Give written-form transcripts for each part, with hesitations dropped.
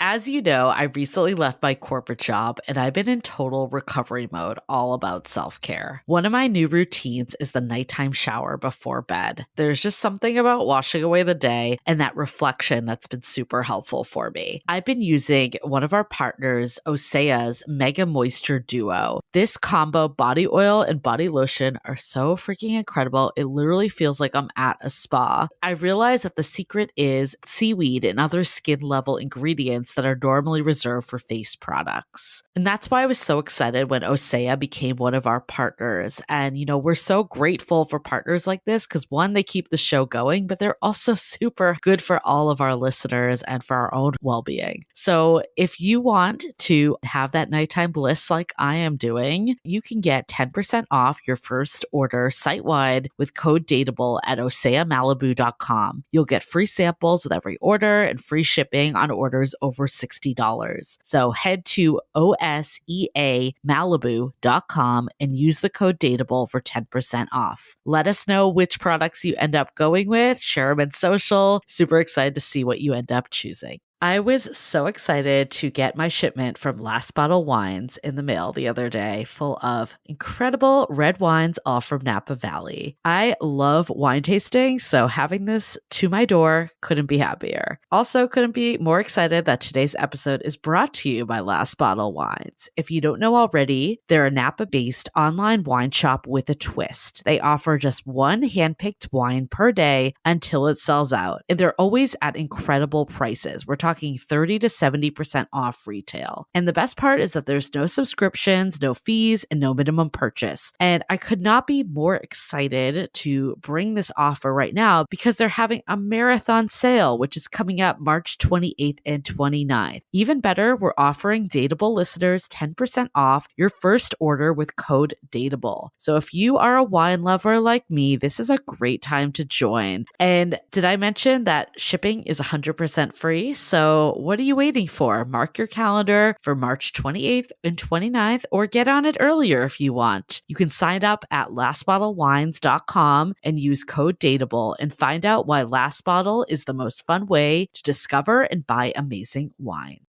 As you know, I recently left my corporate job and I've been in total recovery mode, all about self-care. One of my new routines is the nighttime shower before bed. There's just something about washing away the day and that reflection that's been super helpful for me. I've been using one of our partners, Osea's Mega Moisture Duo. This combo body oil and body lotion are so freaking incredible. It literally feels like I'm at a spa. I realized that the secret is seaweed and other skin level ingredients that are normally reserved for face products. And that's why I was so excited when Osea became one of our partners. And, we're so grateful for partners like this because one, they keep the show going, but they're also super good for all of our listeners and for our own well-being. So if you want to have that nighttime bliss like I am doing, you can get 10% off your first order site-wide with code DATEABLE at oseamalibu.com. You'll get free samples with every order and free shipping on orders over $60. So head to oseamalibu.com and use the code DATEABLE for 10% off. Let us know which products you end up going with, share them in social. Super excited to see what you end up choosing. I was so excited to get my shipment from Last Bottle Wines in the mail the other day, full of incredible red wines, all from Napa Valley. I love wine tasting, so having this to my door couldn't be happier. Also, couldn't be more excited that today's episode is brought to you by Last Bottle Wines. If you don't know already, they're a Napa-based online wine shop with a twist. They offer just one handpicked wine per day until it sells out, and they're always at incredible prices. We're talking 30 to 70% off retail. And the best part is that there's no subscriptions, no fees, and no minimum purchase. And I could not be more excited to bring this offer right now because they're having a marathon sale, which is coming up March 28th and 29th. Even better, we're offering Dateable listeners 10% off your first order with code DATEABLE. So if you are a wine lover like me, this is a great time to join. And did I mention that shipping is 100% free? So what are you waiting for? Mark your calendar for March 28th and 29th, or get on it earlier if you want. You can sign up at lastbottlewines.com and use code DATEABLE and find out why Last Bottle is the most fun way to discover and buy amazing wine.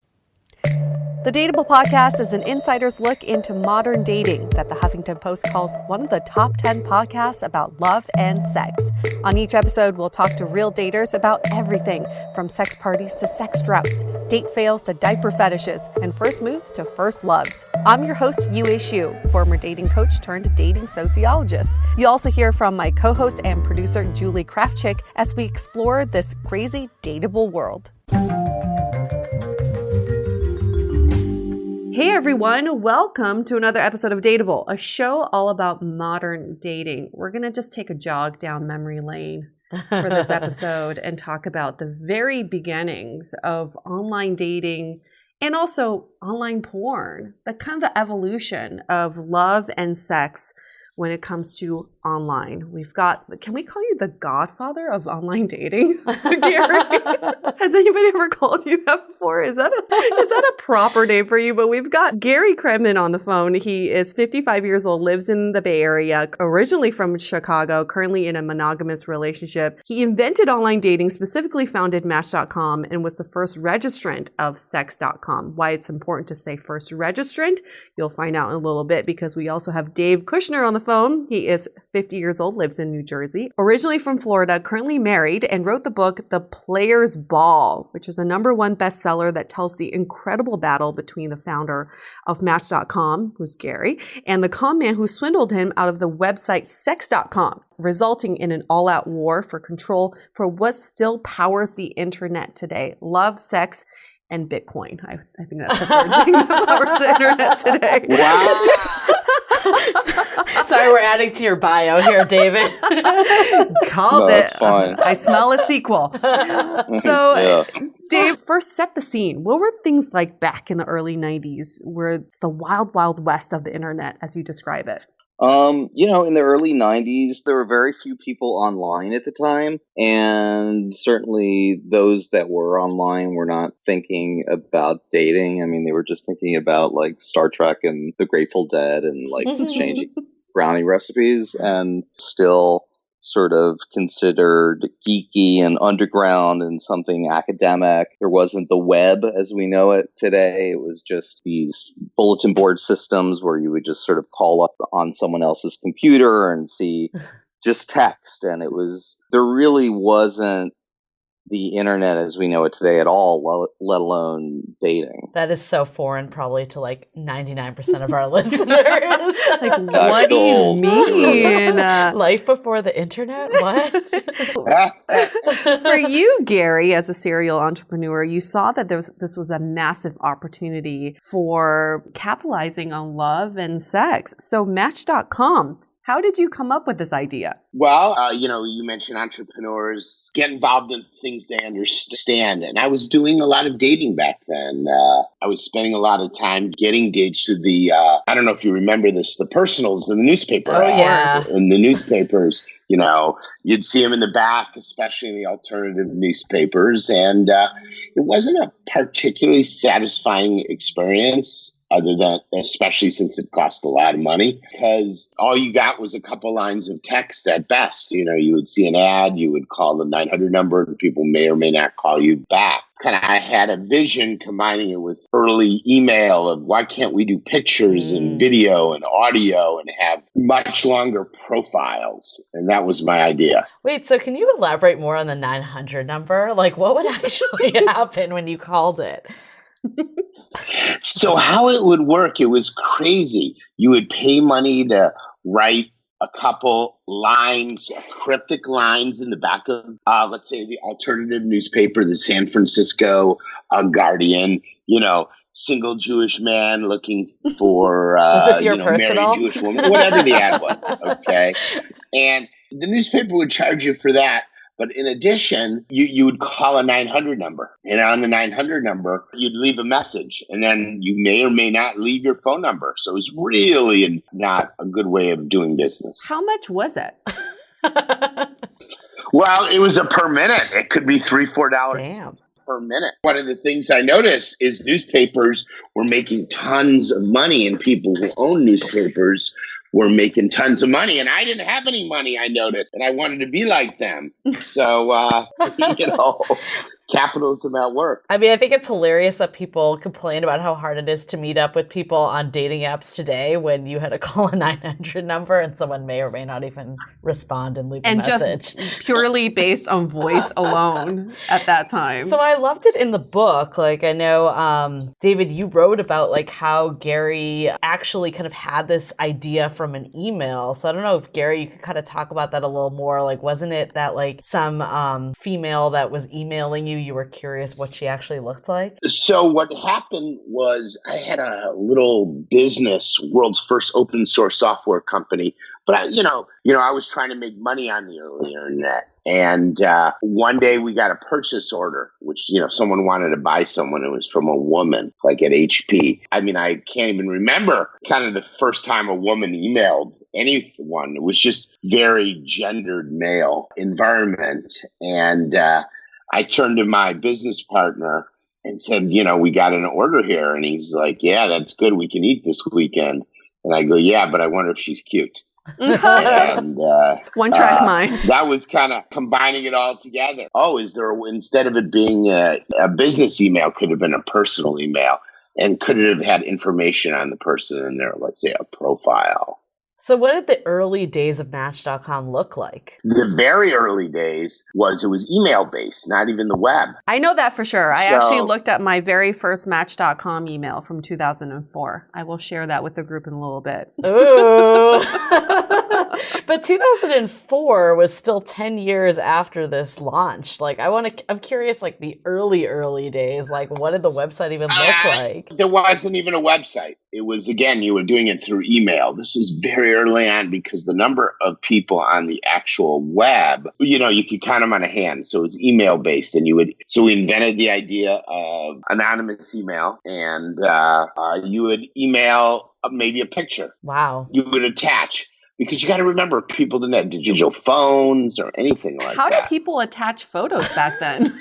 The Dateable podcast is an insider's look into modern dating that the Huffington Post calls one of the top 10 podcasts about love and sex. On each episode, we'll talk to real daters about everything from sex parties to sex droughts, date fails to diaper fetishes, and first moves to first loves. I'm your host, Yue Xu, former dating coach turned dating sociologist. You'll also hear from my co-host and producer, Julie Krafchick, as we explore this crazy dateable world. Hey everyone, welcome to another episode of Dateable, a show all about modern dating. We're going to just take a jog down memory lane for this episode and talk about the very beginnings of online dating and also online porn, the evolution of love and sex when it comes to online. We've got, can we call you the godfather of online dating, Gary? Has anybody ever called you that before? Is that a proper name for you? But we've got Gary Kremen on the phone. He is 55 years old, lives in the Bay Area, originally from Chicago, currently in a monogamous relationship. He invented online dating, specifically founded Match.com, and was the first registrant of Sex.com. Why it's important to say first registrant, you'll find out in a little bit, because we also have Dave Kushner on the phone. He is 50 years old, lives in New Jersey, originally from Florida, currently married, and wrote the book The Player's Ball, which is a #1 bestseller that tells the incredible battle between the founder of Match.com, who's Gary, and the con man who swindled him out of the website Sex.com, resulting in an all-out war for control for what still powers the internet today: love, sex, and Bitcoin. I think that's the third thing that powers the internet today. Wow. Sorry, we're adding to your bio here, David. Called it. Fine. I smell a sequel. So, Dave, first set the scene. What were things like back in the early 90s, where it's the wild, wild west of the internet, as you describe it? In the early 90s, there were very few people online at the time. And certainly those that were online were not thinking about dating. I mean, they were just thinking about like Star Trek and the Grateful Dead and like exchanging brownie recipes. And still, sort of considered geeky and underground and something academic. There wasn't the web as we know it today. It was just these bulletin board systems where you would just sort of call up on someone else's computer and see just text. And there really wasn't the internet as we know it today at all, let alone dating. That is so foreign probably to like 99% of our listeners. Like, what do you mean? Life before the internet? What? For you, Gary, as a serial entrepreneur, you saw that this was a massive opportunity for capitalizing on love and sex. So Match.com, how did you come up with this idea? Well, you mentioned entrepreneurs get involved in things they understand. And I was doing a lot of dating back then. I was spending a lot of time getting dates to the, I don't know if you remember this, the personals in the newspaper. Oh, yeah. In the newspapers, you'd see them in the back, especially in the alternative newspapers. And it wasn't a particularly satisfying experience. Other than, especially since it cost a lot of money, because all you got was a couple lines of text at best. You would see an ad, you would call the 900 number, and people may or may not call you back. I had a vision combining it with early email of why can't we do pictures and video and audio and have much longer profiles? And that was my idea. Wait, so can you elaborate more on the 900 number? Like, what would actually happen when you called it? So how it would work, it was crazy. You would pay money to write a couple lines, cryptic lines in the back of, let's say, the alternative newspaper, the San Francisco Guardian, single Jewish man looking for, was this your personal? married Jewish woman, whatever the ad was, okay? And the newspaper would charge you for that. But in addition, you would call a 900 number. And on the 900 number, you'd leave a message. And then you may or may not leave your phone number. So it was really not a good way of doing business. How much was it? Well, it was a per minute. It could be $3, $4 Damn. per minute. One of the things I noticed is newspapers were making tons of money, and people who own newspapers were making tons of money, and I didn't have any money, I noticed, and I wanted to be like them. So, capitalism at work. I mean, I think it's hilarious that people complain about how hard it is to meet up with people on dating apps today when you had to call a 900 number and someone may or may not even respond and leave a message. And just purely based on voice alone at that time. So I loved it in the book. Like, I know, David, you wrote about like how Gary actually kind of had this idea from an email. So I don't know if, Gary, you could kind of talk about that a little more. Like, wasn't it that like some female that was emailing you were curious what she actually looked like? So what happened was I had a little business, world's first open source software company. But I was trying to make money on the early internet. And one day we got a purchase order, which, someone wanted to buy someone. It was from a woman, like at HP. I mean, I can't even remember kind of the first time a woman emailed anyone. It was just very gendered male environment. And I turned to my business partner and said, we got an order here. And he's like, yeah, that's good. We can eat this weekend. And I go, yeah, but I wonder if she's cute. And one track mind. That was kind of combining it all together. Oh, instead of it being a business email, could have been a personal email, and could it have had information on the person in there, let's say a profile. So what did the early days of Match.com look like? The very early days it was email based, not even the web. I know that for sure. I actually looked at my very first Match.com email from 2004. I will share that with the group in a little bit. Ooh. But 2004 was still 10 years after this launched. Like, I'm curious, like the early days, like what did the website even look like? There wasn't even a website. It was, again, you were doing it through email. This was very early on because the number of people on the actual web, you could count them on a hand. So it was email based, and so we invented the idea of anonymous email, and you would email maybe a picture. Wow. You would attach. Because you got to remember, people didn't have digital phones or anything like that. How did people attach photos back then?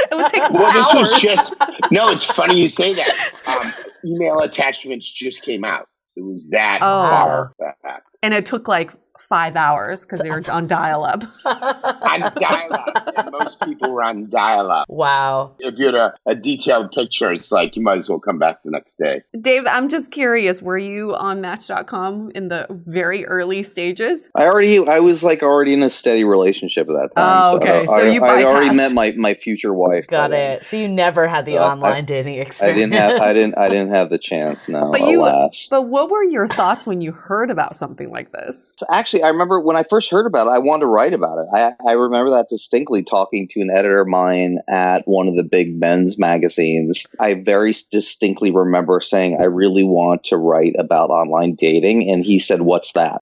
It would take hours. This was it's funny you say that. Email attachments just came out. It was that far back. And it took like 5 hours because they were on dial-up. On dial-up. And most people were on dial-up. Wow. If you had a detailed picture, it's like you might as well come back the next day. Dave, I'm just curious, were you on Match.com in the very early stages? I was like already in a steady relationship at that time. Oh, okay. So you I already bypassed. met my future wife. Got it. So you never had the online dating experience. I didn't have the chance. No, But alas. But what were your thoughts when you heard about something like this? So actually, I remember when I first heard about it, I wanted to write about it. I remember that distinctly, talking to an editor of mine at one of the big men's magazines. I very distinctly remember saying, I really want to write about online dating. And he said, what's that?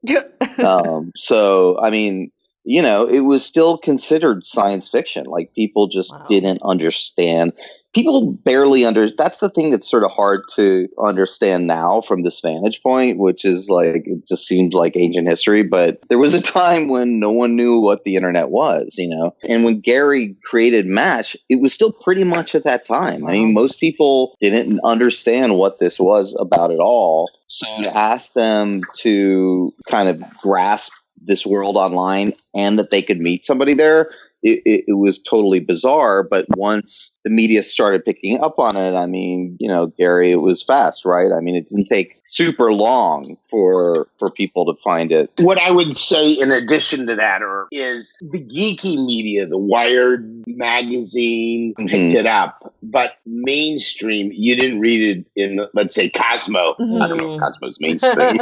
So, I mean, you know, it was still considered science fiction. Like, people just didn't understand. People barely that's the thing that's sort of hard to understand now from this vantage point, which is like, it just seems like ancient history. But there was a time when no one knew what the internet was, you know. And when Gary created Match, it was still pretty much at that time. I mean, most people didn't understand what this was about at all. So to ask them to kind of grasp this world online and that they could meet somebody there, it was totally bizarre. But once the media started picking up on it, I mean, you know, Gary, it was fast, right? I mean, it didn't take super long for people to find it. What I would say in addition to that is the geeky media, the Wired magazine picked it up, but mainstream, you didn't read it in, let's say, Cosmo. I don't know if Cosmo's mainstream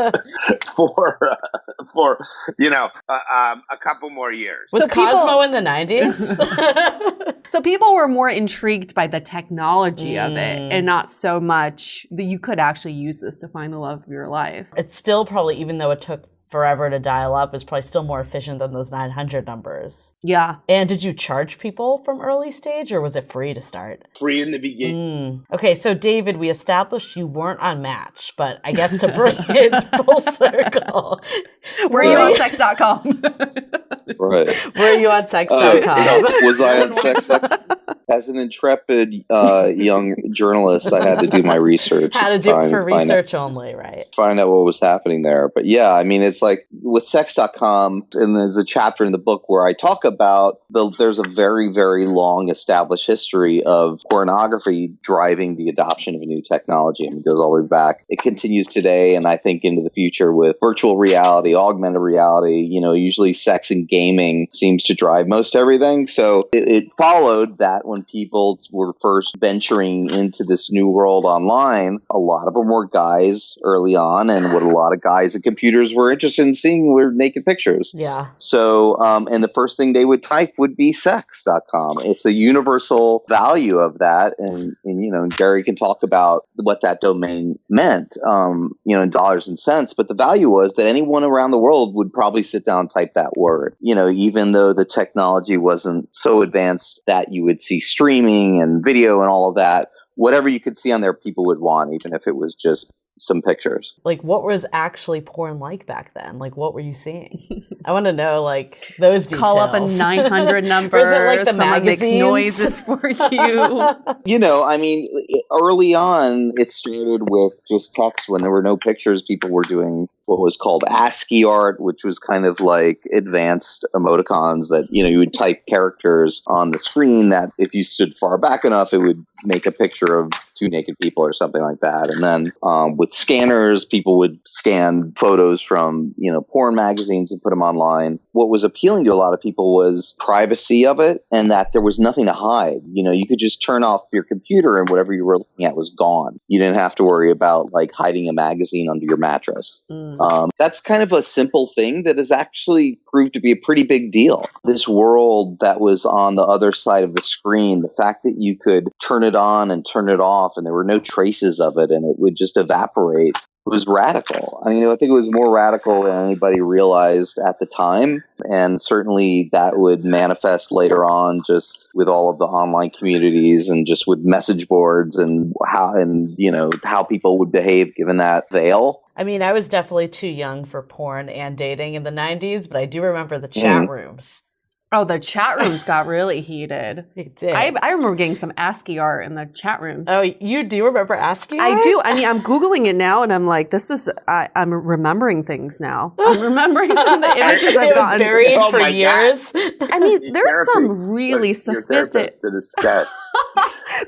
for you know, a couple more years. Was Cosmo in the 90s? So people were more intrigued by the technology of it, and not so much that you could actually use this to find the love of your life. It's still probably, even though it took forever to dial up, is probably still more efficient than those 900 numbers. Yeah. And did you charge people from early stage, or was it free to start? Free in the beginning. Okay, so David, we established you weren't on Match, but I guess to bring it full circle. Were you on sex.com? Right. Were you on sex.com? Was I on sex.com? As an intrepid young journalist, I had to do my research. Had to do it for research only, right? Find out what was happening there. But yeah, I mean, it's like with sex.com, and there's a chapter in the book where I talk about there's a very, very long established history of pornography driving the adoption of a new technology. I mean, it goes all the way back. It continues today, and I think into the future with virtual reality, augmented reality, you know, usually sex and gaming seems to drive most everything. So it followed that when people were first venturing into this new world online, a lot of them were guys early on, and what a lot of guys at computers were interested in seeing were naked pictures. Yeah. So, and the first thing they would type would be sex.com. It's a universal value of that. And you know, Gary can talk about what that domain meant, you know, in dollars and cents. But the value was that anyone around the world would probably sit down and type that word, you know, even though the technology wasn't so advanced that you would see streaming and video and all of that. Whatever you could see on there, people would want, even if it was just some pictures. Like, what was actually porn like back then? Like, what were you seeing? I want to know, like, those details. Call up a 900 number. Or is it like the someone makes magazines? noises for you. You know, I mean, early on, it started with just text. When there were no pictures, people were doing what was called ASCII art, which was kind of like advanced emoticons that, you know, you would type characters on the screen that if you stood far back enough, it would make a picture of two naked people or something like that. And then with scanners, people would scan photos from, you know, porn magazines and put them online. What was appealing to a lot of people was privacy of it, and that there was nothing to hide. You know, you could just turn off your computer and whatever you were looking at was gone. You didn't have to worry about like hiding a magazine under your mattress. That's kind of a simple thing that has actually proved to be a pretty big deal. This world that was on the other side of the screen, the fact that you could turn it on and turn it off and there were no traces of it and it would just evaporate, was radical. I mean, I think it was more radical than anybody realized at the time. And certainly that would manifest later on just with all of the online communities and just with message boards and how people would behave given that veil. I mean, I was definitely too young for porn and dating in the 90s, but I do remember the chat rooms. Oh, the chat rooms got really heated. They did. I remember getting some ASCII art in the chat rooms. Oh, you do remember ASCII art? I do. I mean, I'm Googling it now, and I'm like, I'm remembering things now. I'm remembering some of the images I've gotten. Buried for years. I mean, there's some really sophisticated.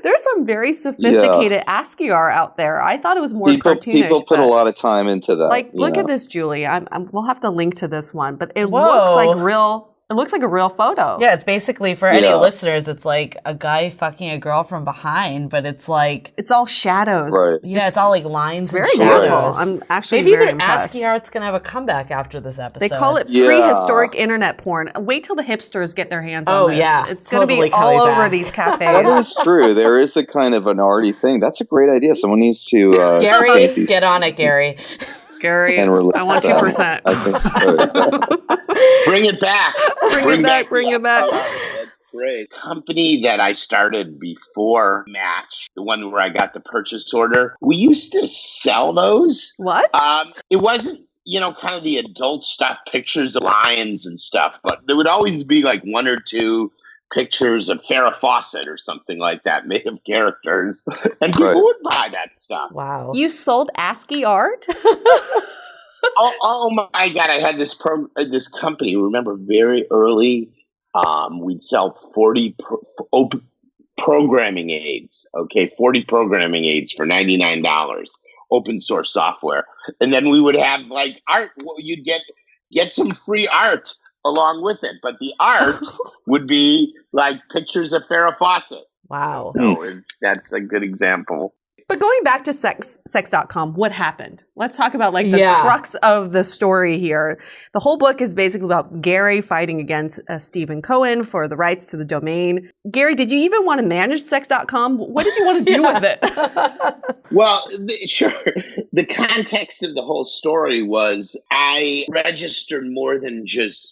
There's some very sophisticated ASCII art out there. I thought it was more cartoonish. People put a lot of time into that. Like, look at this, Julie. We'll have to link to this one, but it looks like real. It looks like a real photo. Yeah, it's basically, for any listeners, it's like a guy fucking a girl from behind, but it's like... It's all shadows. Right. Yeah, it's all like lines. It's very beautiful. I'm actually very impressed. ASCII art's going to have a comeback after this episode. They call it prehistoric internet porn. Wait till the hipsters get their hands on this. Oh, yeah. It's going to be all over these cafes. That is true. There is a kind of an arty thing. That's a great idea. Someone needs to... Gary, get on it, Gary. Gary, I want 2%. Bring it back. Bring it back. That's great. Company that I started before Match, the one where I got the purchase order, we used to sell those. What? It wasn't, kind of the adult stuff, pictures of lions and stuff, but there would always be like one or two pictures of Farrah Fawcett or something like that made of characters, and people would buy that stuff. Wow. You sold ASCII art? oh my God. I had this company, remember, very early, we'd sell 40 programming aids, 40 programming aids for $99, open source software. And then we would have like art, you'd get some free art along with it, but the art would be like pictures of Farrah Fawcett. Wow. So that's a good example. But going back to sex.com, what happened? Let's talk about like the crux of the story here. The whole book is basically about Gary fighting against Stephen Cohen for the rights to the domain. Gary, did you even want to manage sex.com? What did you want to do with it? Well, sure. The context of the whole story was I registered more than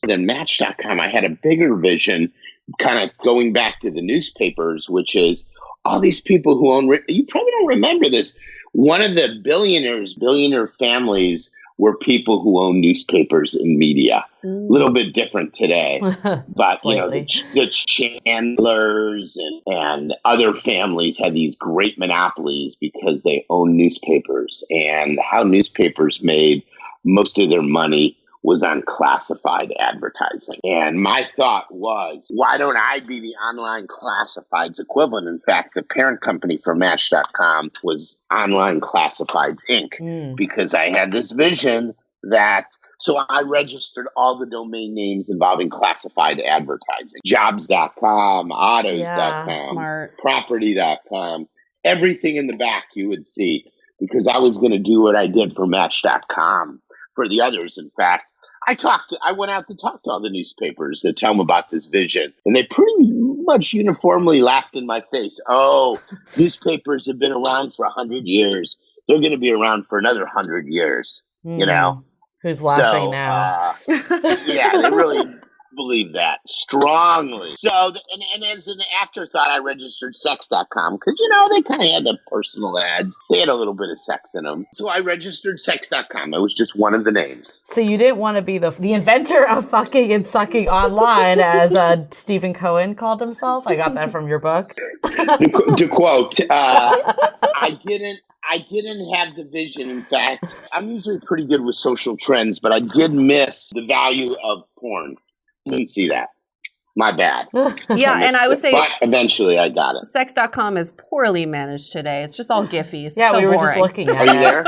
Match.com. I had a bigger vision, kind of going back to the newspapers, which is all these people who own, you probably don't remember this. One of the billionaire families were people who own newspapers and media. A little bit different today, but the Chandlers and other families had these great monopolies because they own newspapers, and how newspapers made most of their money was on classified advertising. And my thought was, why don't I be the online classifieds equivalent? In fact, the parent company for Match.com was Online Classifieds, Inc., because I had this vision so I registered all the domain names involving classified advertising. Jobs.com, autos.com, property.com, everything in the back you would see, because I was going to do what I did for Match.com for the others. In fact, I went out to talk to all the newspapers to tell them about this vision, and they pretty much uniformly laughed in my face. Oh, newspapers have been around for 100 years. They're going to be around for another 100 years, Who's laughing now? Yeah, they really believe that strongly. So, and as an afterthought, I registered sex.com because, they kind of had the personal ads. They had a little bit of sex in them. So I registered sex.com. It was just one of the names. So you didn't want to be the inventor of fucking and sucking online, as Stephen Cohen called himself. I got that from your book. To quote, I didn't have the vision. In fact, I'm usually pretty good with social trends, but I did miss the value of porn. Didn't see that. My bad. Yeah, and I would say... But eventually I got it. Sex.com is poorly managed today. It's just all Giphies. Yeah, so we were boring. just looking at it. Are you there?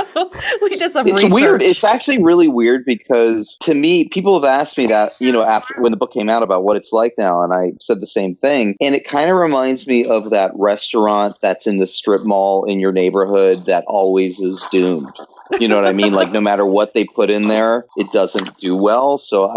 We did some It's research. weird. It's actually really weird because, to me, people have asked me that, after when the book came out, about what it's like now, and I said the same thing. And it kind of reminds me of that restaurant that's in the strip mall in your neighborhood that always is doomed. You know what I mean? Like, no matter what they put in there, it doesn't do well. So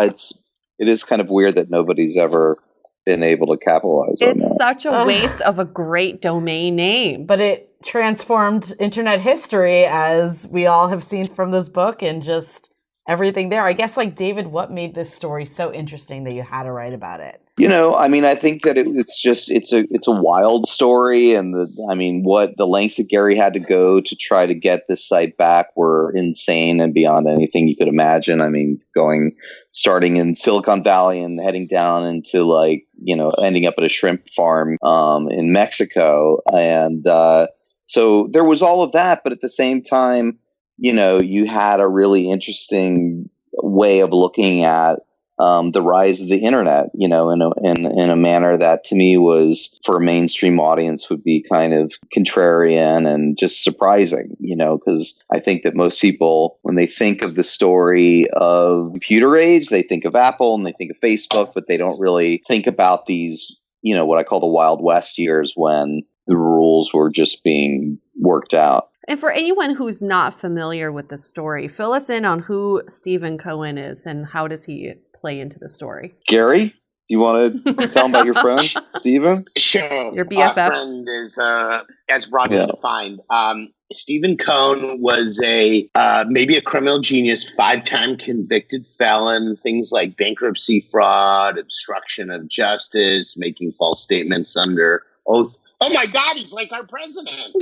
it is kind of weird that nobody's ever been able to capitalize on that. It's such a waste of a great domain name. But it transformed internet history, as we all have seen from this book, in just everything there. I guess, like, David, what made this story so interesting that you had to write about it? I mean, I think that it's a wild story, and what the lengths that Gary had to go to try to get this site back were insane and beyond anything you could imagine. I mean, starting in Silicon Valley and heading down into ending up at a shrimp farm in Mexico, and so there was all of that, but at the same time, you had a really interesting way of looking at the rise of the internet, in a manner that to me was, for a mainstream audience, would be kind of contrarian and just surprising, because I think that most people, when they think of the story of computer age, they think of Apple and they think of Facebook, but they don't really think about these, what I call the Wild West years, when the rules were just being worked out. And for anyone who's not familiar with the story, fill us in on who Stephen Cohen is and how does he play into the story. Gary, do you want to tell him about your friend, Stephen? Sure. Your BFF? Our friend is, as broadly defined. Stephen Cohen was maybe a criminal genius, 5-time convicted felon, things like bankruptcy fraud, obstruction of justice, making false statements under oath. Oh my God, he's like our president.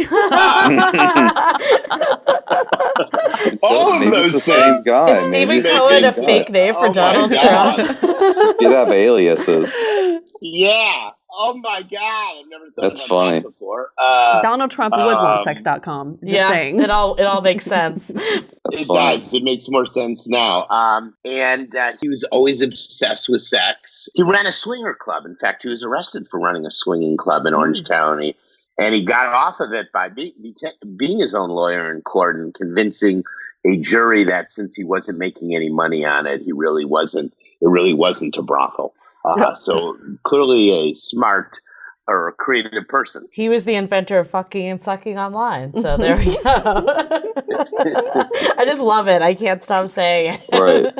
All of those the same guy. Is Stephen Cohen a fake name for Donald Trump? You'd have aliases. Yeah. Oh my God, I've never thought That's about funny. that before. Donald Trump would want sex.com. Just saying. It all makes sense. It does. It makes more sense now. And he was always obsessed with sex. He ran a swinger club. In fact, he was arrested for running a swinging club in Orange County. And he got off of it by being his own lawyer in court and convincing a jury that since he wasn't making any money on it, it really wasn't a brothel. So clearly a smart or a creative person. He was the inventor of fucking and sucking online. So there we go. I just love it. I can't stop saying it. Right.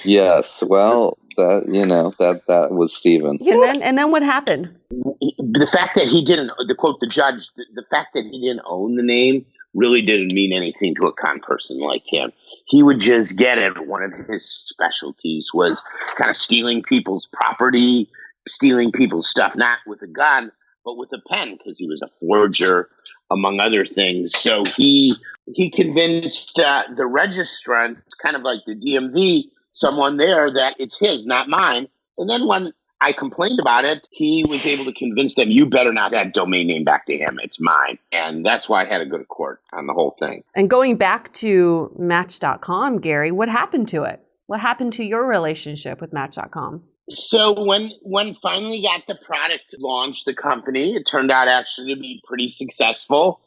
Yes. Well, that was Stephen. And then what happened? The fact that he didn't, to quote the judge, the fact that he didn't own the name really didn't mean anything to a con person like him. He would just get it. One of his specialties was kind of stealing people's property, stealing people's stuff, not with a gun, but with a pen, because he was a forger, among other things. So he convinced the registrant, kind of like the DMV, someone there, that it's his, not mine. And then when I complained about it, he was able to convince them, you better not have that domain name back to him. It's mine. And that's why I had to go to court on the whole thing. And going back to Match.com, Gary, what happened to it? What happened to your relationship with Match.com? So when finally got the product launched, the company, it turned out actually to be pretty successful,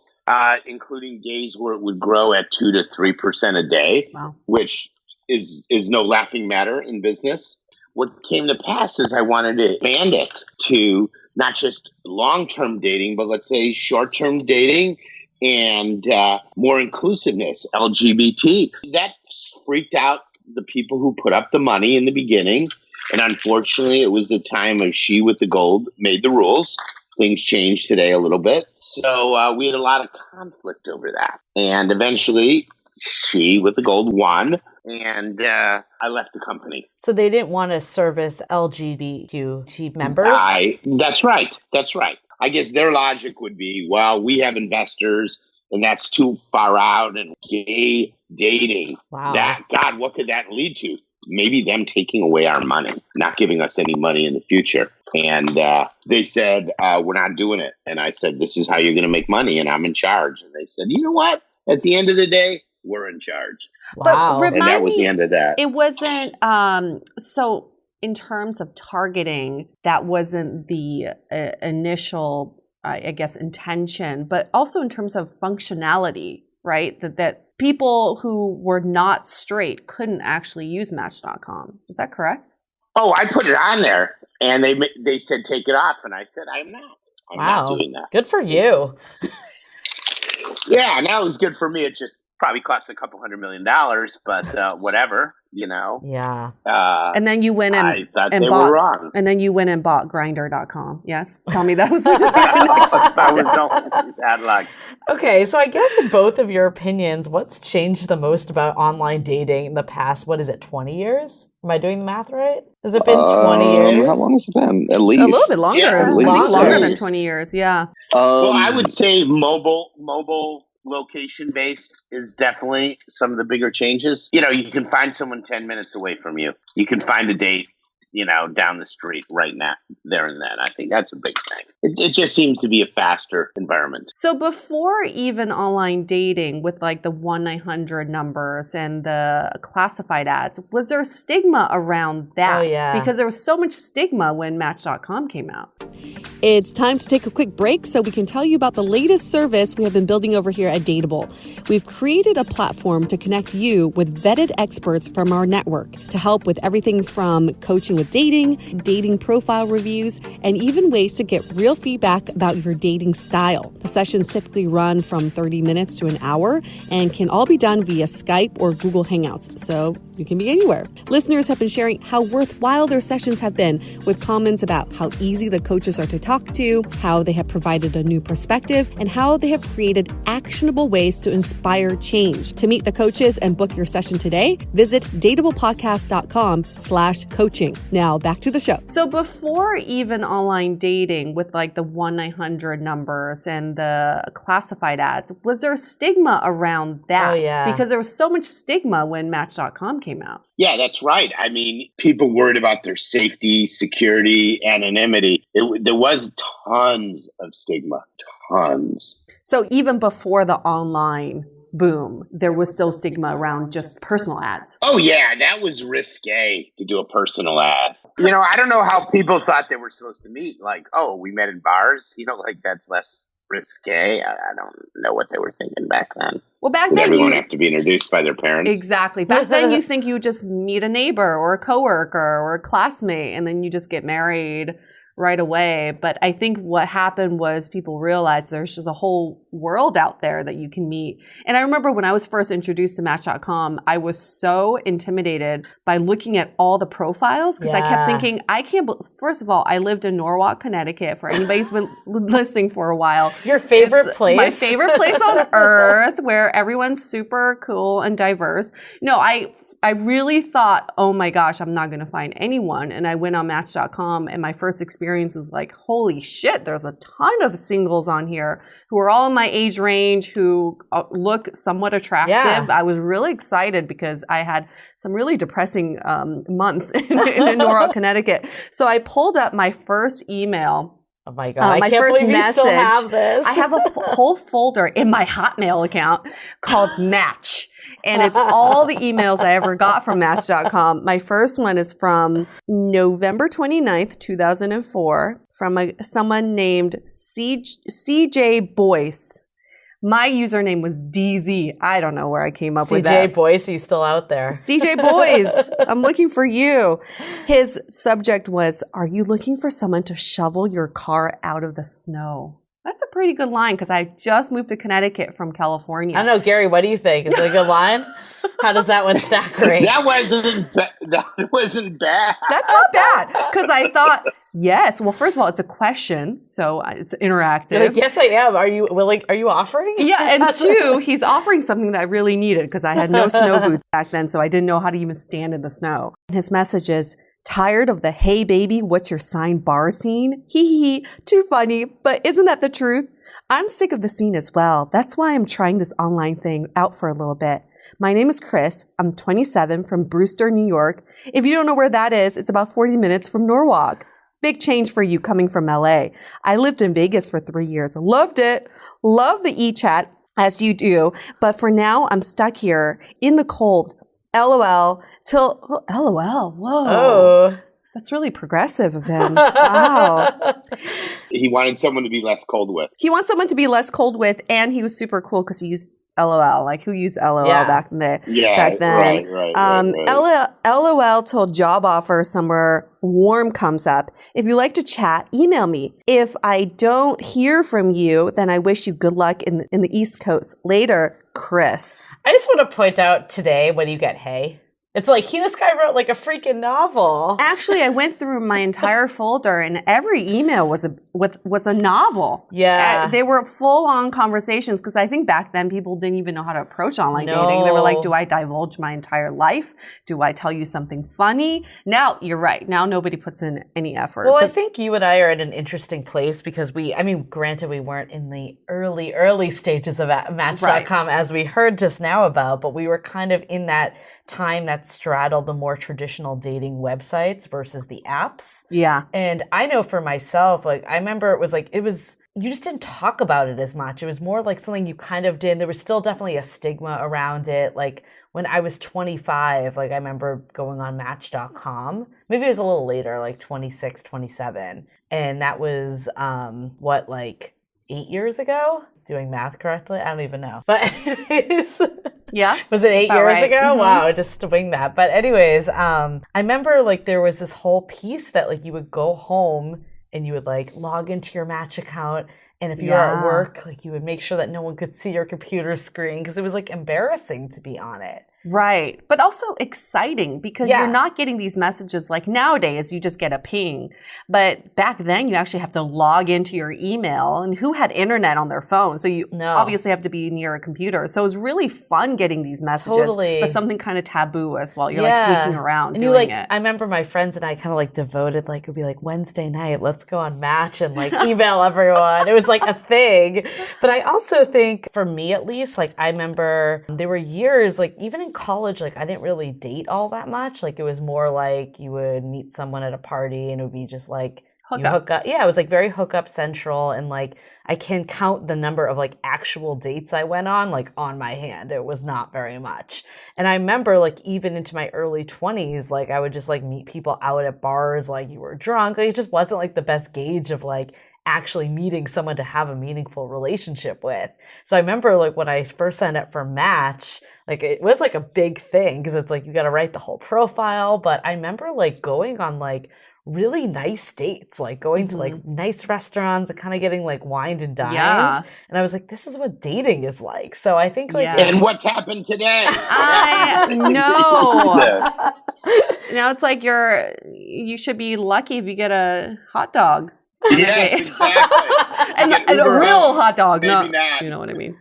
including days where it would grow at 2 to 3% a day, wow, which is no laughing matter in business. What came to pass is I wanted to expand it to not just long-term dating, but let's say short-term dating and more inclusiveness, LGBT. That freaked out the people who put up the money in the beginning. And unfortunately, it was the time of She with the Gold made the rules. Things changed today a little bit. So we had a lot of conflict over that. And eventually, She with the Gold won. And I left the company. So they didn't want to service LGBTQ members? That's right. I guess their logic would be, well, we have investors, and that's too far out, and gay dating. Wow. God, what could that lead to? Maybe them taking away our money, not giving us any money in the future. And they said, we're not doing it. And I said, this is how you're going to make money, and I'm in charge. And they said, you know what? At the end of the day, we're in charge. Wow. But and that was the end of that. It wasn't, so in terms of targeting, that wasn't the initial, I guess, intention, but also in terms of functionality, right? That people who were not straight couldn't actually use Match.com. Is that correct? Oh, I put it on there, and they said, take it off. And I said, I'm not. I'm not doing that. Good for you. Yeah, now it's good for me. It just Probably cost a couple $100 million, but whatever, Yeah. And then you went I thought they bought, were wrong. And then you went and bought Grindr.com. Yes? Tell me that was I was bad luck. Okay, so I guess in both of your opinions, what's changed the most about online dating in the past, what is it, 20 years? Am I doing the math right? Has it been 20 years? How long has it been? At least. A little bit longer. Yeah, I think longer than 20 years. Yeah. Well, I would say mobile location based is definitely some of the bigger changes. You can find someone 10 minutes away from you. You can find a date, down the street right now, there and then. I think that's a big thing. It just seems to be a faster environment. So before even online dating with like the 1-900 numbers and the classified ads, was there a stigma around that? Oh, yeah. Because there was so much stigma when Match.com came out. It's time to take a quick break so we can tell you about the latest service we have been building over here at Dateable. We've created a platform to connect you with vetted experts from our network to help with everything from coaching with dating profile reviews, and even ways to get real feedback about your dating style. The sessions typically run from 30 minutes to an hour and can all be done via Skype or Google Hangouts, so you can be anywhere. Listeners have been sharing how worthwhile their sessions have been, with comments about how easy the coaches are to talk to, how they have provided a new perspective, and how they have created actionable ways to inspire change. To meet the coaches and book your session today, visit dateablepodcast.com/coaching. Now back to the show. So before even online dating with like the 1-900 numbers and the classified ads, was there a stigma around that? Oh, yeah. Because there was so much stigma when Match.com came out. Yeah, that's right. I mean, people worried about their safety, security, anonymity. There was tons of stigma, tons. So even before the online boom, there was still stigma around just personal ads. Oh, yeah, that was risque to do a personal ad. I don't know how people thought they were supposed to meet. Like, oh, we met in bars. Like that's less risque. I don't know what they were thinking back then. Well, back Did then everyone have to be introduced by their parents? Exactly. Back then you think you would just meet a neighbor or a coworker or a classmate and then you just get married right away. But I think what happened was people realized there's just a whole world out there that you can meet. And I remember when I was first introduced to Match.com, I was so intimidated by looking at all the profiles because I kept thinking, first of all, I lived in Norwalk, Connecticut, for anybody who's been listening for a while. Your favorite place? My favorite place on earth, where everyone's super cool and diverse. No, I really thought, oh my gosh, I'm not going to find anyone. And I went on Match.com and my first experience was like, holy shit, there's a ton of singles on here who are all in my age range, who look somewhat attractive. Yeah. I was really excited because I had some really depressing months in Norwalk, Connecticut. So I pulled up my first email. Oh my God, I my can't first believe you message. still have this. I have a whole folder in my Hotmail account called Match. And it's all the emails I ever got from Match.com. My first one is from November 29th, 2004, from someone named CJ Boyce. My username was DZ. I don't know where I came up with that. CJ Boyce, you still out there? CJ Boyce, I'm looking for you. His subject was, are you looking for someone to shovel your car out of the snow? That's a pretty good line because I just moved to Connecticut from California. I don't know, Gary, what do you think? Is it a good line? How does that one stack rank? That wasn't bad. That's not bad because I thought, yes. Well, first of all, it's a question, so it's interactive. You're like, yes, I am. Are you willing? Are you offering? Yeah, and two, he's offering something that I really needed because I had no snow boots back then, so I didn't know how to even stand in the snow. And his message is, tired of the hey baby, what's your sign bar scene? Hee hee hee, too funny, but isn't that the truth? I'm sick of the scene as well. That's why I'm trying this online thing out for a little bit. My name is Chris. I'm 27 from Brewster, New York. If you don't know where that is, it's about 40 minutes from Norwalk. Big change for you coming from LA. I lived in Vegas for 3 years. Loved it. Love the e-chat, as you do. But for now, I'm stuck here in the cold. LOL. LOL. Whoa. Oh. That's really progressive of him. Wow. He wanted someone to be less cold with. He wants someone to be less cold with, and he was super cool because he used LOL. Like, who used LOL back then? Yeah, back then. Right. LOL till job offer somewhere warm comes up. If you like to chat, email me. If I don't hear from you, then I wish you good luck in the East Coast. Later. Chris. I just want to point out today when you get Hey, it's like this guy wrote like a freaking novel. Actually, I went through my entire folder, and every email was a novel. Yeah. They were full-on conversations, because I think back then people didn't even know how to approach online dating. They were like, do I divulge my entire life? Do I tell you something funny? Now, you're right. Now nobody puts in any effort. Well, I think you and I are at an interesting place because granted we weren't in the early stages of Match.com as we heard just now about, but we were kind of in that time that straddled the more traditional dating websites versus the apps. Yeah. And I know for myself, like, I remember it was you just didn't talk about it as much. It was more like something you kind of did. There was still definitely a stigma around it. Like when I was 25, like I remember going on Match.com. Maybe it was a little later, like 26, 27. And that was, 8 years ago? Doing math correctly? I don't even know. But anyways, yeah, was it 8 years ago? Mm-hmm. Wow, just to wing that. But anyways, I remember like there was this whole piece that like you would go home and you would like log into your Match account. And if you were at work, like you would make sure that no one could see your computer screen because it was like embarrassing to be on it. Right. But also exciting because you're not getting these messages like nowadays, you just get a ping. But back then, you actually have to log into your email. And who had internet on their phone? So you obviously have to be near a computer. So it was really fun getting these messages. But something kind of taboo as well. You're like sneaking around and doing it. I remember my friends and I kind of like devoted, like it would be like Wednesday night, let's go on Match and like email everyone. It was like a thing. But I also think for me at least, like I remember there were years, like even in college, like I didn't really date all that much. Like it was more like you would meet someone at a party and it would be just like hook up. Yeah, it was like very hookup central, and like I can count the number of like actual dates I went on like on my hand. It was not very much. And I remember like even into my early 20s, like I would just like meet people out at bars, like you were drunk. Like, it just wasn't like the best gauge of like actually meeting someone to have a meaningful relationship with. So I remember like when I first signed up for Match, like it was like a big thing because it's like you got to write the whole profile. But I remember like going on like really nice dates, like going to like nice restaurants and kind of getting like wined and dined. Yeah. And I was like, this is what dating is like. So I think like and what's happened today? I know. Now it's like you should be lucky if you get a hot dog. Yes, exactly. and a real hot dog. Maybe not. You know what I mean?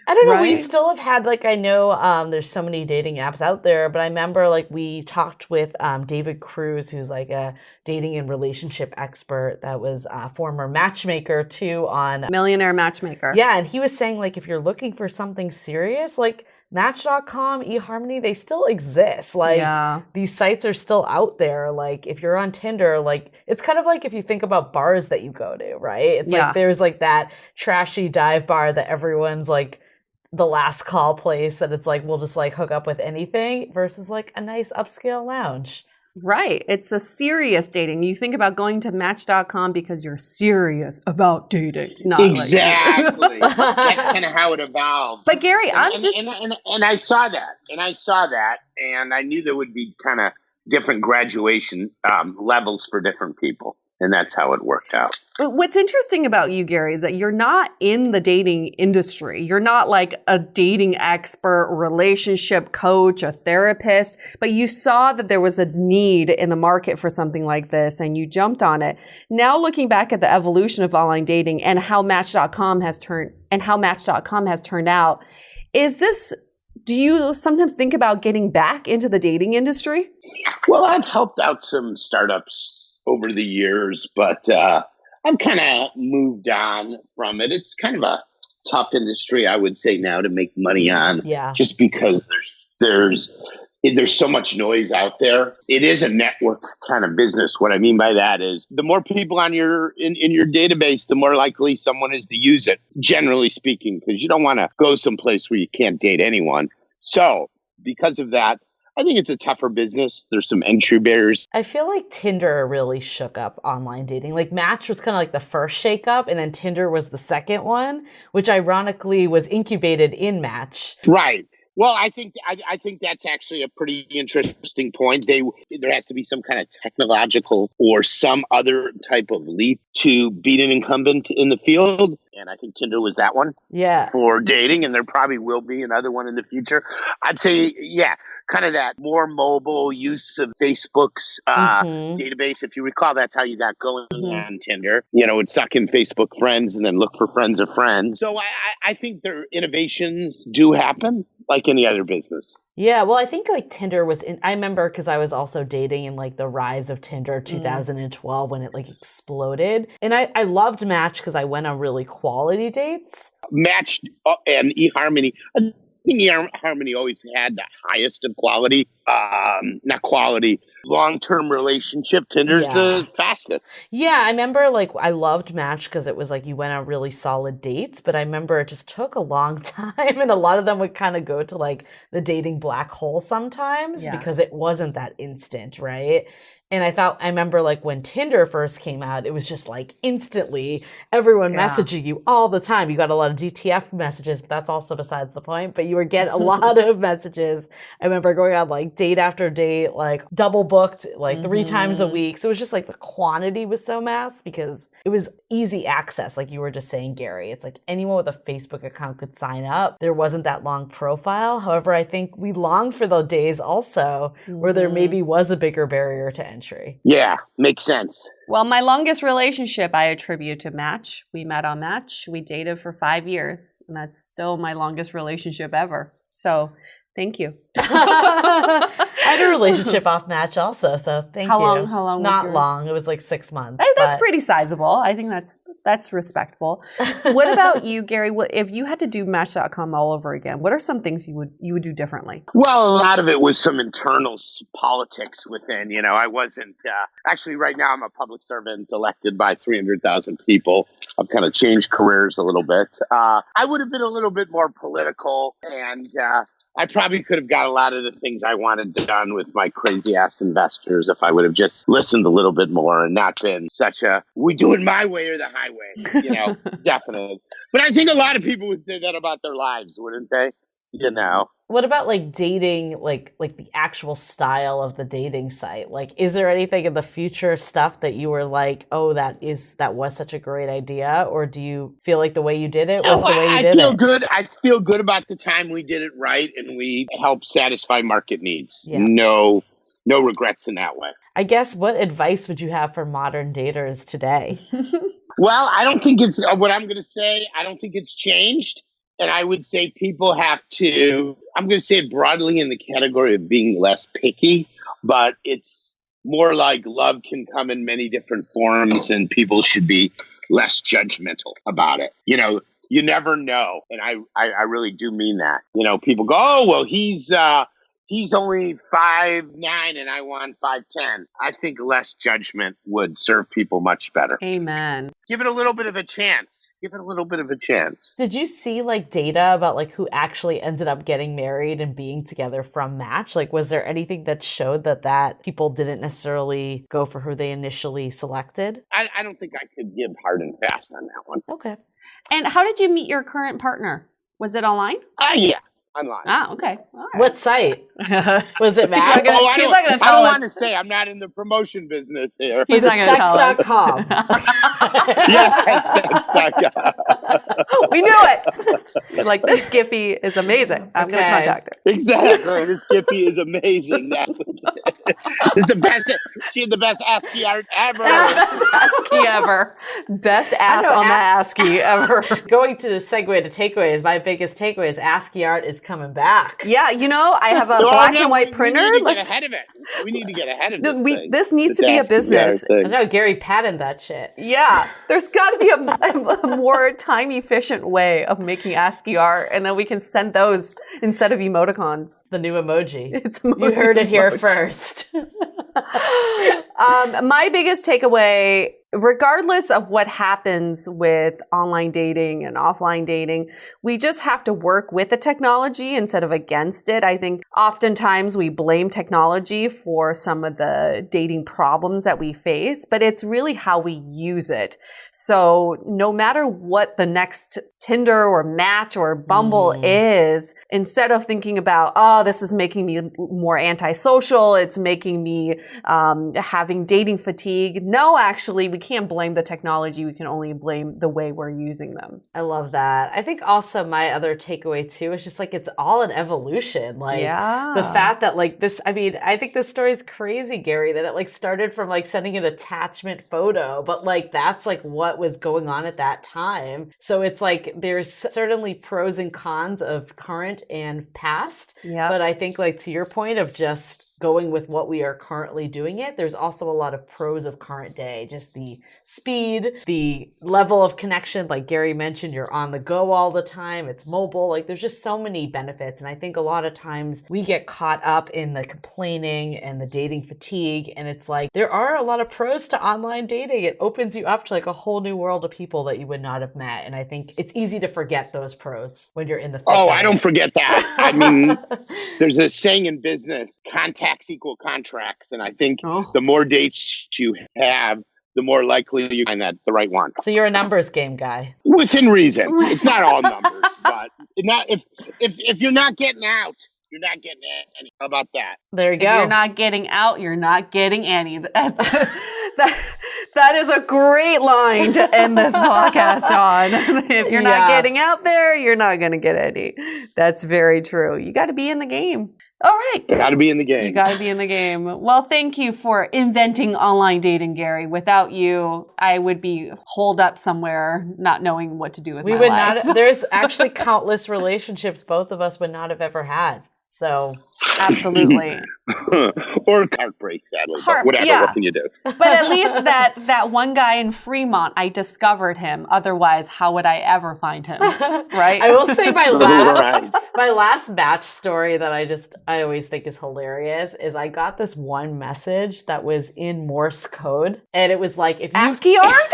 I don't know. We still have had like, I know there's so many dating apps out there, but I remember like we talked with David Cruz, who's like a dating and relationship expert that was a former matchmaker too on Millionaire Matchmaker. Yeah. And he was saying like, if you're looking for something serious, like Match.com, eHarmony, they still exist. Like these sites are still out there. Like if you're on Tinder, like it's kind of like if you think about bars that you go to, right? It's like there's like that trashy dive bar that everyone's like the last call place that it's like we'll just like hook up with anything versus like a nice upscale lounge. Right. It's a serious dating. You think about going to Match.com because you're serious about dating. Not exactly. That's kind of how it evolved. But Gary, and I saw that. And I knew there would be kind of different graduation levels for different people. And that's how it worked out. But what's interesting about you, Gary, is that you're not in the dating industry. You're not like a dating expert, relationship coach, a therapist, but you saw that there was a need in the market for something like this and you jumped on it. Now looking back at the evolution of online dating and how Match.com has turned out, do you sometimes think about getting back into the dating industry? Well, I've helped out some startups over the years, but I'm kind of moved on from it. It's kind of a tough industry, I would say, now to make money on. Yeah. Just because there's so much noise out there. It is a network kind of business. What I mean by that is the more people on in your database, the more likely someone is to use it, generally speaking, because you don't want to go someplace where you can't date anyone. So because of that, I think it's a tougher business. There's some entry barriers. I feel like Tinder really shook up online dating. Like Match was kind of like the first shakeup, and then Tinder was the second one, which ironically was incubated in Match. Right. Well, I think that's actually a pretty interesting point. There has to be some kind of technological or some other type of leap to beat an incumbent in the field, and I think Tinder was that one. Yeah. For dating, and there probably will be another one in the future. I'd say, yeah, kind of that more mobile use of Facebook's database. If you recall, that's how you got going on Tinder. You know, it's suck in Facebook friends and then look for friends of friends. So I think their innovations do happen like any other business. Yeah, well, I think like Tinder I remember because I was also dating in like the rise of Tinder 2012 when it like exploded. And I loved Match because I went on really quality dates. Match and eHarmony. I think eHarmony always had the highest of quality, not quality, long-term relationship. Tinder's the fastest. Yeah, I remember like I loved Match because it was like you went on really solid dates, but I remember it just took a long time and a lot of them would kind of go to like the dating black hole sometimes because it wasn't that instant, right? And I remember like when Tinder first came out, it was just like instantly everyone messaging you all the time. You got a lot of DTF messages, but that's also besides the point. But you were getting a lot of messages. I remember going on like date after date, like double booked, like 3 times a week. So it was just like the quantity was so mass because it was easy access. Like you were just saying, Gary, it's like anyone with a Facebook account could sign up. There wasn't that long profile. However, I think we longed for those days also where there maybe was a bigger barrier to entry. Yeah, makes sense. Well, my longest relationship I attribute to Match. We met on Match. We dated for 5 years, and that's still my longest relationship ever. So thank you. I had a relationship off Match also, so thank you. How long was Not yours? long. It was like 6 months. That's pretty sizable. I think that's respectable. What about you, Gary? If you had to do Match.com all over again, what are some things you would do differently? Well, a lot of it was some internal politics within. You know, I wasn't actually right now. I'm a public servant elected by 300,000 people. I've kind of changed careers a little bit. I would have been a little bit more political and. I probably could have got a lot of the things I wanted done with my crazy ass investors if I would have just listened a little bit more and not been such a, we do it my way or the highway, you know, definitely. But I think a lot of people would say that about their lives, wouldn't they? You know. What about like dating, like the actual style of the dating site? Like, is there anything in the future stuff that you were like, oh, that was such a great idea? Or do you feel like the way you did it was the way you did it? I feel good about the time we did it right and we helped satisfy market needs. Yeah. No regrets in that way. I guess what advice would you have for modern daters today? Well, I don't think it's what I'm going to say. I don't think it's changed. And I would say people have to, I'm going to say it broadly in the category of being less picky, but it's more like love can come in many different forms and people should be less judgmental about it. You know, you never know. And I really do mean that. You know, people go, oh, well, he's only 5'9" and I want 5'10". I think less judgment would serve people much better. Amen. Give it a little bit of a chance. Did you see like data about like who actually ended up getting married and being together from Match? Like, was there anything that showed that people didn't necessarily go for who they initially selected? I don't think I could give hard and fast on that one. Okay. And how did you meet your current partner? Was it online? Yeah. Online. Ah, okay. All right. What site? Was it Match? He's not gonna tell us. I don't want to say. I'm not in the promotion business here. He's not going to tell us. Sex.com. Yes, sex.com. We knew it. You're like, this Giphy is amazing. I'm going to contact her. Exactly. This Giphy is amazing. This is the best. She had the best ASCII art ever. Best ASCII ever. Best ass on the ASCII ever. Going to the segue to takeaways, my biggest takeaway is ASCII art is coming back. Yeah, you know, I have a black and white printer. We need to get ahead of it. We need to get ahead of this thing. This needs to be a business. I know, Gary patented that shit. Yeah, there's got to be a more time-efficient way of making ASCII art, and then we can send those instead of emoticons. The new emoji. It's you heard it here first. My biggest takeaway regardless of what happens with online dating and offline dating, we just have to work with the technology instead of against it. I think oftentimes we blame technology for some of the dating problems that we face, but it's really how we use it. So no matter what the next Tinder or Match or Bumble is, instead of thinking about, oh, this is making me more antisocial, it's making me having dating fatigue. No, actually, we can't blame the technology. We can only blame the way we're using them. I love that. I think also my other takeaway too is just like it's all an evolution. Like the fact that like this, I mean, I think this story is crazy, Gary, that it like started from like sending an attachment photo, but like that's like what was going on at that time. So it's like there's certainly pros and cons of current and past. Yeah. But I think like to your point of just going with what we are currently doing it, there's also a lot of pros of current day, just the speed, the level of connection, like Gary mentioned, you're on the go all the time, it's mobile, like there's just so many benefits. And I think a lot of times we get caught up in the complaining and the dating fatigue, and it's like there are a lot of pros to online dating. It opens you up to like a whole new world of people that you would not have met, and I think it's easy to forget those pros when you're in the thick of I don't forget that. I mean, there's a saying in business, contacts equal contracts. And I think the more dates you have, the more likely you find that the right one. So you're a numbers game guy. Within reason. It's not all numbers, but not if you're not getting out, you're not getting any. How about that? There you go. If you're not getting out, you're not getting any. That is a great line to end this podcast on. If you're not getting out there, you're not going to get any. That's very true. You got to be in the game. All right. You got to be in the game. You got to be in the game. Well, thank you for inventing online dating, Gary. Without you, I would be holed up somewhere not knowing what to do with my life. There's actually countless relationships both of us would not have ever had. So absolutely. Or heartbreak, sadly. But whatever, what can you do? But at least that one guy in Fremont, I discovered him. Otherwise, how would I ever find him? Right? I will say my last batch story that I always think is hilarious is I got this one message that was in Morse code, and it was like, if you ASCII art?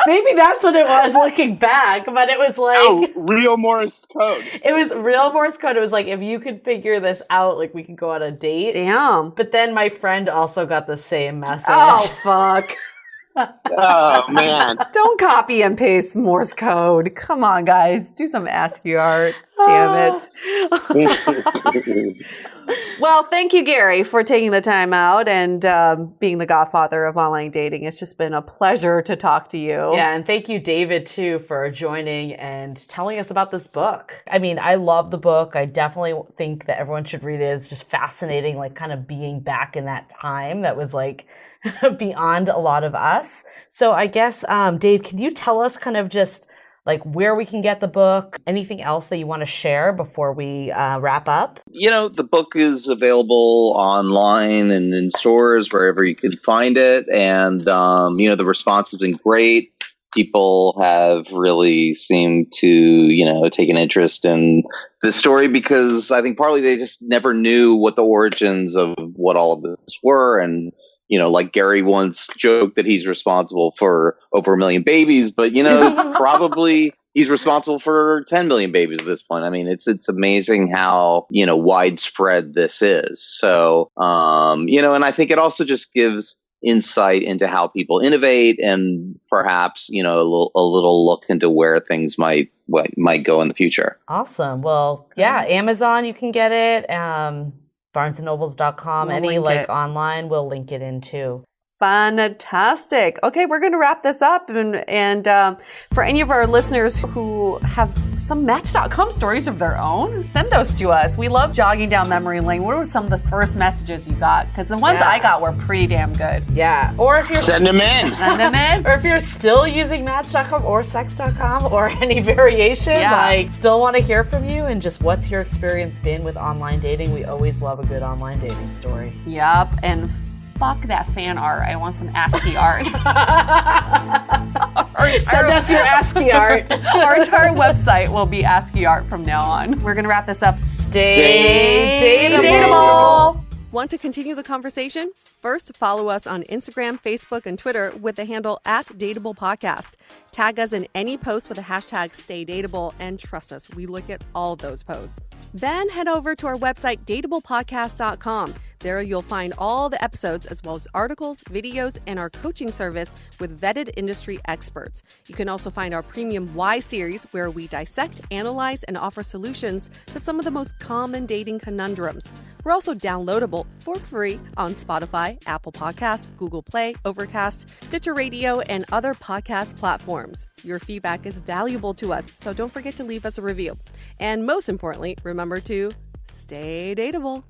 Maybe that's what it was looking back, but it was like real Morse code. It was real Morse code. It was like, if you could figure this out, like we could go on a date. Damn. But then my friend also got the same message. Oh, fuck. Oh, man. Don't copy and paste Morse code. Come on, guys. Do some ASCII art. Damn it. Well, thank you, Gary, for taking the time out and being the godfather of online dating. It's just been a pleasure to talk to you. Yeah, and thank you, David, too, for joining and telling us about this book. I mean, I love the book. I definitely think that everyone should read it. It's just fascinating, like kind of being back in that time that was like beyond a lot of us. So I guess, Dave, can you tell us kind of just like where we can get the book, anything else that you want to share before we wrap up? You know, the book is available online and in stores, wherever you can find it. And, you know, the response has been great. People have really seemed to, take an interest in the story because I think partly they just never knew what the origins of what all of this were. And, like Gary once joked that he's responsible for over 1 million babies, but, probably he's responsible for 10 million babies at this point. I mean, it's amazing how, widespread this is. So, and I think it also just gives insight into how people innovate and perhaps, a little look into where things might go in the future. Awesome. Well, yeah, Amazon, you can get it. BarnesandNobles.com, any online, we'll link it in too. Fantastic. Okay, we're going to wrap this up. And for any of our listeners who have some Match.com stories of their own, send those to us. We love jogging down memory lane. What were some of the first messages you got? Because the ones I got were pretty damn good. Yeah. Or if you're send them in. Or if you're still using Match.com or Sex.com or any variation, still want to hear from you and just what's your experience been with online dating. We always love a good online dating story. Yep. And fuck that fan art. I want some ASCII art. Send us your ASCII art. Our entire website will be ASCII art from now on. We're going to wrap this up. Stay dateable. Want to continue the conversation? First, follow us on Instagram, Facebook, and Twitter with the handle @DateablePodcast. Tag us in any post with the hashtag StayDateable, and trust us, we look at all of those posts. Then head over to our website, dateablepodcast.com. There you'll find all the episodes as well as articles, videos, and our coaching service with vetted industry experts. You can also find our premium Why series where we dissect, analyze, and offer solutions to some of the most common dating conundrums. We're also downloadable for free on Spotify, Apple Podcasts, Google Play, Overcast, Stitcher Radio, and other podcast platforms. Your feedback is valuable to us, so don't forget to leave us a review. And most importantly, remember to stay dateable.